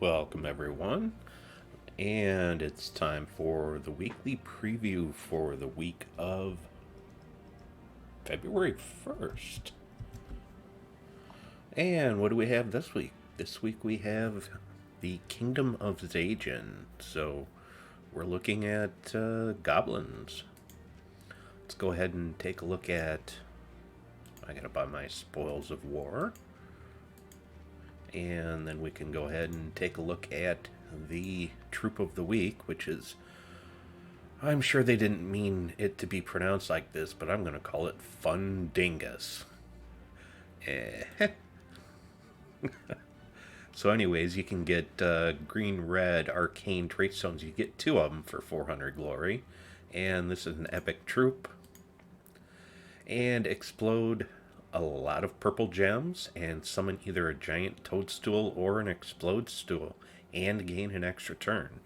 Welcome, everyone, and it's time for the weekly preview for the week of February 1st. And what do we have this week? This week we have the Kingdom of Sagin. So we're looking at goblins. Let's go ahead and take a look at. I gotta buy my Spoils of War. And then we can go ahead and take a look at the Troop of the Week, which is, I'm sure they didn't mean it to be pronounced like this, but I'm going to call it Fundingus. So anyways, you can get green-red arcane trait stones. You get 2 of them for 400 glory. And this is an epic troop. And explode a lot of purple gems and summon either a giant toadstool or an explode stool and gain an extra turn.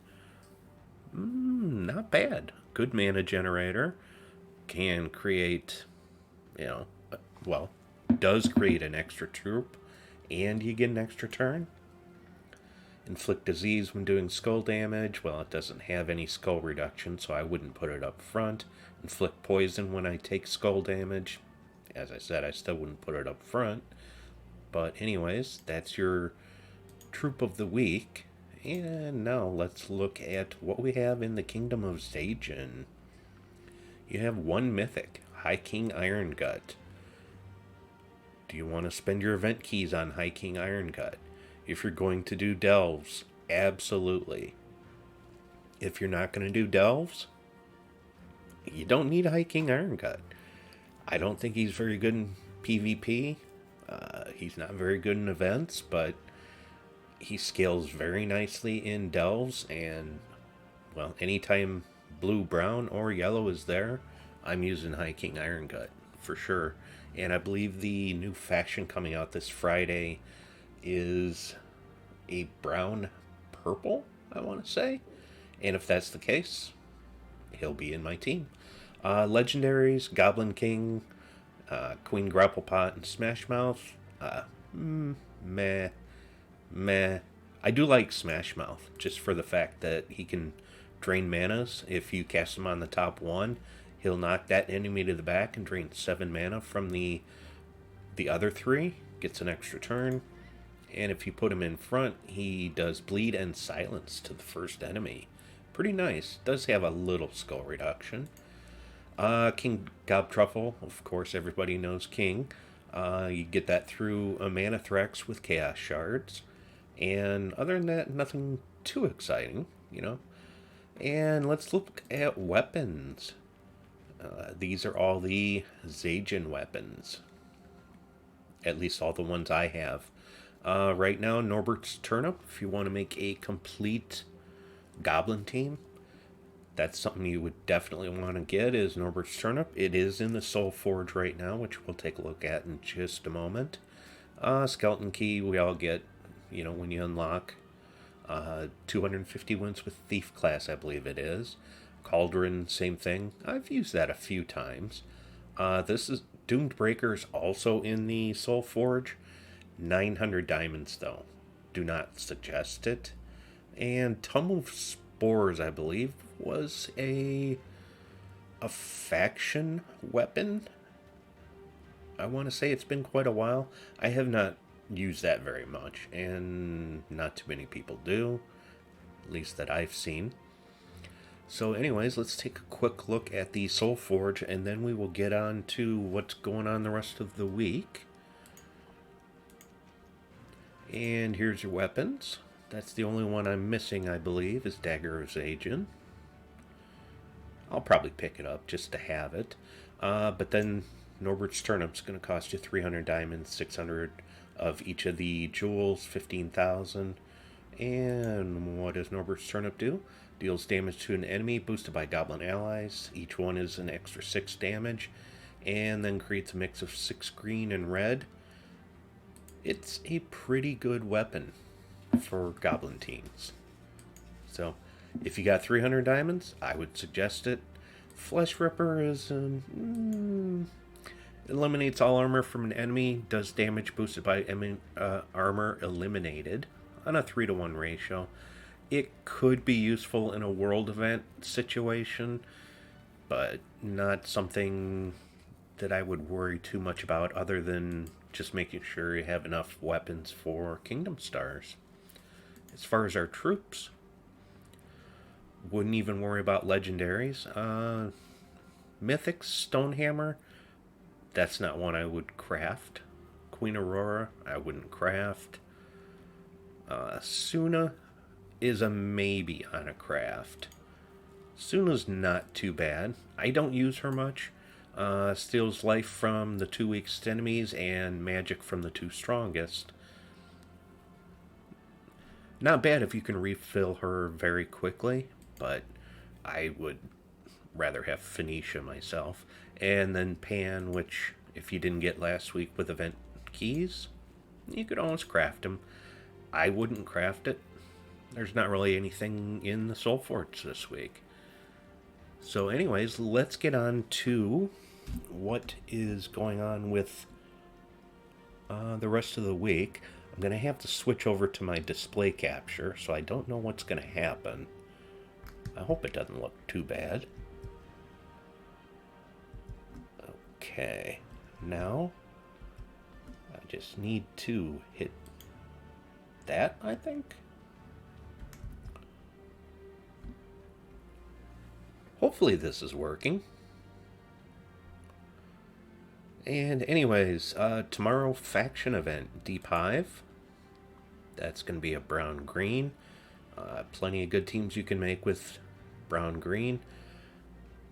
Not bad. Good mana generator. Can create, does create an extra troop and you get an extra turn. Inflict disease when doing skull damage. Well, it doesn't have any skull reduction, so I wouldn't put it up front. Inflict poison when I take skull damage. As I said, I still wouldn't put it up front. But anyways, that's your Troop of the Week. And now let's look at what we have in the Kingdom of Sagin. You have 1 mythic, High King Iron Gut. Do you want to spend your event keys on High King Iron Gut? If you're going to do delves, absolutely. If you're not going to do delves, you don't need High King Iron Gut. I don't think he's very good in PvP. He's not very good in events, but he scales very nicely in delves. And, well, anytime blue, brown, or yellow is there, I'm using High King Iron Gut for sure. And I believe the new faction coming out this Friday is a brown purple, I want to say. And if that's the case, he'll be in my team. Legendaries, Goblin King, Queen Grapplepot, and Smash Mouth. Meh. I do like Smash Mouth, just for the fact that he can drain manas. If you cast him on the top 1, he'll knock that enemy to the back and drain 7 mana from the other 3. Gets an extra turn. And if you put him in front, he does bleed and silence to the first enemy. Pretty nice. Does have a little skull reduction. King Gob Truffle, of course, everybody knows King. You get that through a Mana Threx with Chaos Shards. And other than that, nothing too exciting, And let's look at weapons. These are all the Sagin weapons. At least all the ones I have. Right now, Norbert's Turnip, if you want to make a complete Goblin team, that's something you would definitely want to get, is Norbert's Turnip. It is in the Soulforge right now, which we'll take a look at in just a moment. Skeleton Key, we all get, when you unlock. 250 wins with Thief class, I believe it is. Cauldron, same thing. I've used that a few times. This is Doomed Breakers, also in the Soulforge. 900 diamonds, though. Do not suggest it. And Tumble of Spores, I believe, was a faction weapon. I want to say it's been quite a while. I have not used that very much, and not too many people do, at least that I've seen. So anyways, let's take a quick look at the Soulforge, and then we will get on to what's going on the rest of the week. And here's your weapons. That's the only one I'm missing, I believe, is Dagger of Sagin. I'll probably pick it up just to have it. But then Norbert's Turnip's going to cost you 300 diamonds, 600 of each of the jewels, 15,000. And what does Norbert's Turnip do? Deals damage to an enemy boosted by goblin allies. Each one is an extra 6 damage. And then creates a mix of 6 green and red. It's a pretty good weapon for goblin teams. So, if you got 300 diamonds, I would suggest it. Flesh Ripper is eliminates all armor from an enemy. Does damage boosted by armor eliminated. on a 3-to-1 ratio. It could be useful in a world event situation, but not something that I would worry too much about other than just making sure you have enough weapons for Kingdom Stars. As far as our troops, wouldn't even worry about legendaries. Mythic Stonehammer, that's not one I would craft. Queen Aurora, I wouldn't craft. Suna is a maybe on a craft. Suna's not too bad. I don't use her much. Steals life from the 2 weakest enemies and magic from the 2 strongest. Not bad if you can refill her very quickly, but I would rather have Phoenicia myself. And then Pan, which if you didn't get last week with event keys, you could always craft them. I wouldn't craft it. There's not really anything in the Soulforge this week. So anyways, let's get on to what is going on with the rest of the week. I'm going to have to switch over to my display capture, so I don't know what's going to happen. I hope it doesn't look too bad. Okay, now I just need to hit that, I think. Hopefully this is working. And anyways, tomorrow faction event, Deep Hive. That's going to be a brown-green. Plenty of good teams you can make with brown-green.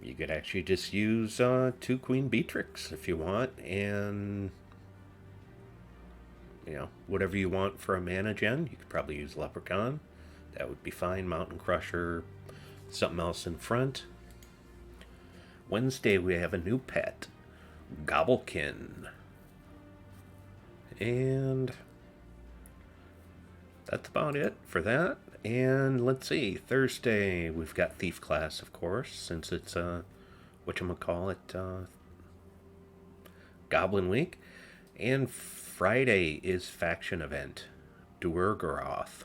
You could actually just use 2 Queen Beatrix if you want, and whatever you want for a mana gen. You could probably use Leprechaun. That would be fine. Mountain Crusher, something else in front. Wednesday we have a new pet, Gobblekin. And that's about it for that. And let's see, Thursday we've got Thief class, of course, since it's Goblin Week. And Friday is faction event, Duergaroth.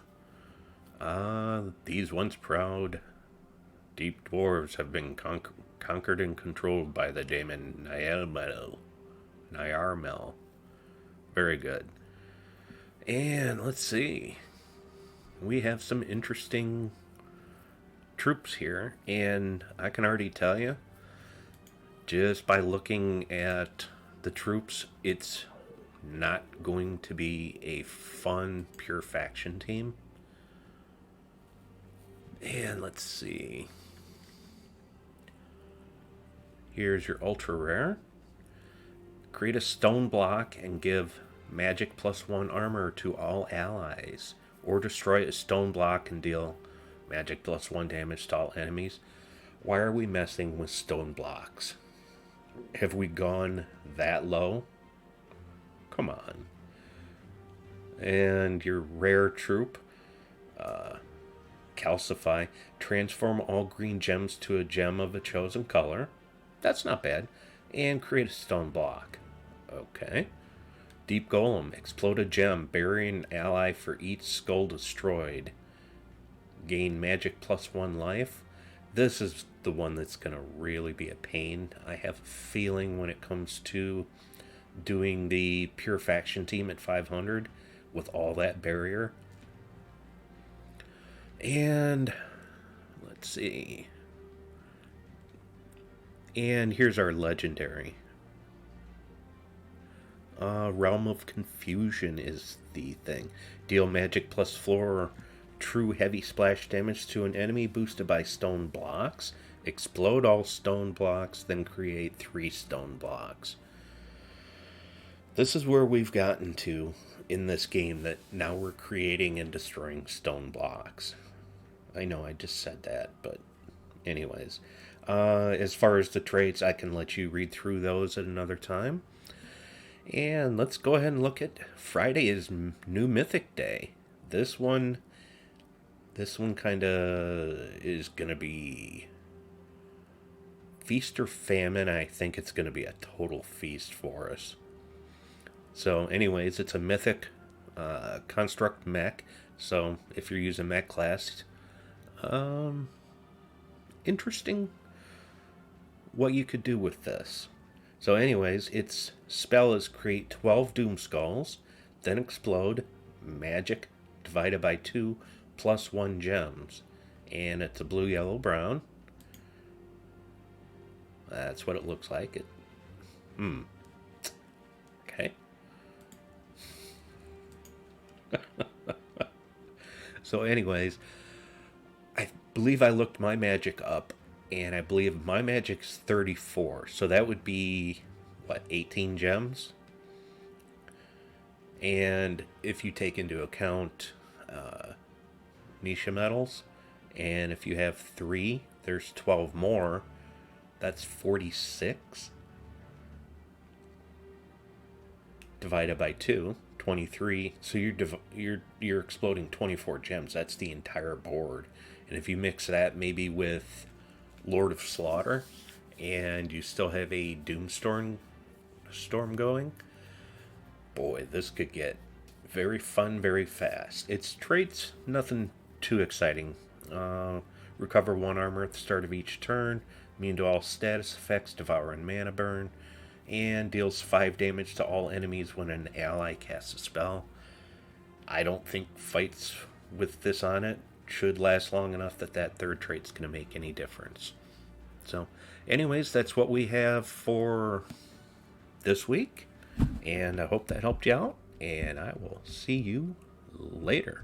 These once proud deep dwarves have been conquered and controlled by the daemon Nyarmel. Very good. And let's see. We have some interesting troops here, and I can already tell you, just by looking at the troops, it's not going to be a fun, pure faction team. And let's see. Here's your ultra rare. Create a stone block and give magic +1 armor to all allies. Or destroy a stone block and deal magic +1 damage to all enemies. Why are we messing with stone blocks? Have we gone that low? Come on. And your rare troop, Calcify. Transform all green gems to a gem of a chosen color. That's not bad. And create a stone block. Okay. Deep Golem. Explode a gem. Bury an ally for each skull destroyed. Gain magic +1 life. This is the one that's going to really be a pain. I have a feeling when it comes to doing the pure faction team at 500 with all that barrier. And let's see. And here's our legendary. Realm of Confusion is the thing. Deal magic +4 true heavy splash damage to an enemy boosted by stone blocks. Explode all stone blocks, then create 3 stone blocks. This is where we've gotten to in this game, that now we're creating and destroying stone blocks. I know I just said that, but anyways. As far as the traits, I can let you read through those at another time. And let's go ahead and look at Friday is New Mythic Day. This one kind of is going to be feast or famine. I think it's going to be a total feast for us. So anyways, it's a mythic construct mech, So if you're using that class, interesting what you could do with this. So anyways, its spell is create 12 Doom Skulls, then explode, magic, divided by 2, plus 1 gems. And it's a blue, yellow, brown. That's what it looks like. Okay. So anyways, I believe I looked my magic up, and I believe my magic's 34. So that would be, what, 18 gems? And if you take into account Nisha metals, and if you have 3, there's 12 more. That's 46. Divided by 2, 23. So you're exploding 24 gems. That's the entire board. And if you mix that maybe with Lord of Slaughter, and you still have a Doomstorm going, boy, this could get very fun very fast. Its traits, nothing too exciting. Recover 1 armor at the start of each turn, immune to all status effects, devour and mana burn, and deals 5 damage to all enemies when an ally casts a spell. I don't think fights with this on it should last long enough that third trait's going to make any difference. So, anyways, that's what we have for this week, and I hope that helped you out, and I will see you later.